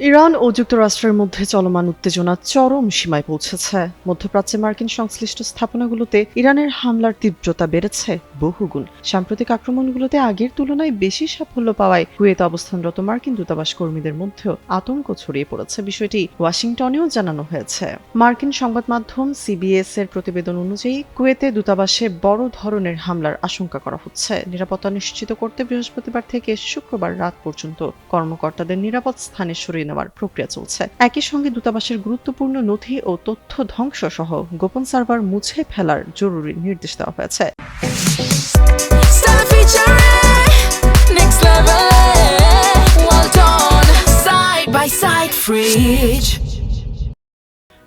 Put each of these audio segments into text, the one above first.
Iran ও যুক্তরাষ্ট্রের মধ্যে চলমান উত্তেজনা চরম সীমায় পৌঁছেছে। মধ্যপ্রাচ্যে মার্কিন সংশ্লিষ্ট স্থাপনাগুলোতে ইরানের হামলার তীব্রতা বেড়েছে বহুগুণ। সাম্প্রতিক আক্রমণগুলোতে আগের তুলনায় বেশি সাফল্য পাওয়ায় কুয়েতে অবস্থানরত মার্কিন দূতাবাস কর্মীদের মধ্যেও আতঙ্ক ছড়িয়ে পড়েছে। বিষয়টি ওয়াশিংটনেও জানানো হয়েছে। মার্কিন সংবাদ মাধ্যম সিবিএস এর প্রতিবেদন অনুযায়ী কুয়েতে দূতাবাসে বড় ধরনের হামলার আশঙ্কা করা হচ্ছে। নিরাপত্তা নিশ্চিত করতে বৃহস্পতিবার থেকে শুক্রবার রাত পর্যন্ত কর্মকর্তাদের নিরাপদ স্থানে সরিয়ে নেওয়ার প্রক্রিয়া চলছে। একই সঙ্গে দূতাবাসের গুরুত্বপূর্ণ নথি ও তথ্য ধ্বংস সহ গোপন সার্ভার মুছে ফেলার জরুরি নির্দেশ দেওয়া হয়েছে।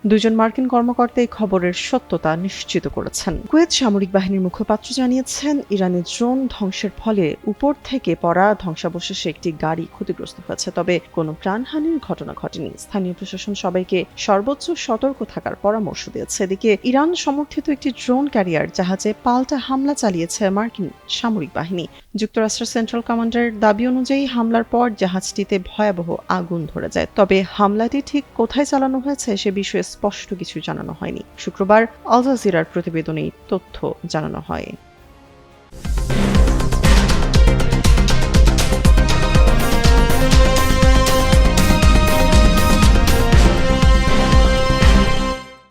দুজন মার্কিন কর্মকর্তা এই খবরের সত্যতা নিশ্চিত করেছেন। কুয়েত সামরিক বাহিনীর মুখপাত্র জানিয়েছেন, ইরানের ড্রোন ধ্বংসের ফলে উপর থেকে পড়া ধ্বংসাবশেষে একটি গাড়ি ক্ষতিগ্রস্ত হয়েছে, তবে কোনো প্রাণহানির ঘটনা ঘটেনি। স্থানীয় প্রশাসন সবাইকে সর্বোচ্চ সতর্ক থাকার পরামর্শ দিয়েছে। এদিকে ইরান সমর্থিত একটি ড্রোন ক্যারিয়ার জাহাজে পাল্টা হামলা চালিয়েছে মার্কিন সামরিক বাহিনী। যুক্তরাষ্ট্রের সেন্ট্রাল কমান্ডারের দাবি অনুযায়ী হামলার পর জাহাজটিতে ভয়াবহ আগুন ধরে যায়, তবে হামলাটি ঠিক কোথায় চালানো হয়েছে সে বিষয়ে স্পষ্ট কিছু জানানো হয়নি। শুক্রবার আল জাজিরার প্রতিবেদনে তথ্য জানানো হয়।